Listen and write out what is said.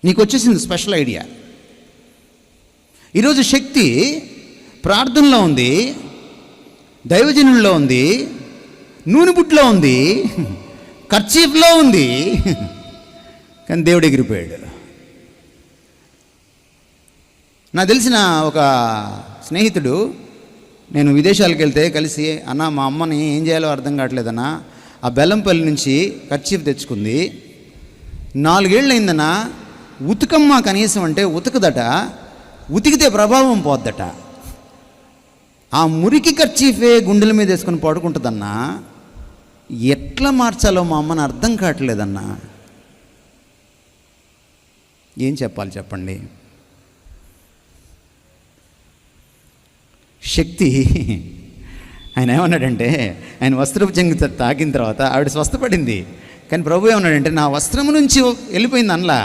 నీకు వచ్చేసింది special idea. ఈరోజు శక్తి ప్రార్థనలో ఉంది, దైవజనుల్లో ఉంది, నూనె బుట్లో ఉంది, కర్చీఫ్లో ఉంది, కానీ దేవుడు ఎగిరిపోయాడు. నాకు తెలిసిన ఒక స్నేహితుడు, నేను విదేశాలకు వెళ్తే కలిసి, అన్న మా అమ్మని ఏం చేయాలో అర్థం కావట్లేదన్నా, ఆ బెల్లంపల్లి నుంచి కర్చీఫ్ తెచ్చుకుంది, 4 ఏళ్ళు అయిందన్నా, ఉతుకమ్మా కనీసం అంటే ఉతకదట, ఉతికితే ప్రభావం పోద్దట, ఆ మురికి కర్చీఫే గుండెల మీద వేసుకొని పడుకుంటుందన్నా, ఎట్లా మార్చాలో మా అమ్మని అర్థం కావట్లేదన్నా. ఏం చెప్పాలి చెప్పండి? శక్తి ఆయన ఏమన్నాడంటే, ఆయన వస్త్రపు చెంగు తాకిన తర్వాత ఆవిడ స్వస్థపడింది, కానీ ప్రభు ఏమన్నాడంటే, నా వస్త్రము నుంచి వెళ్ళిపోయింది అనలా,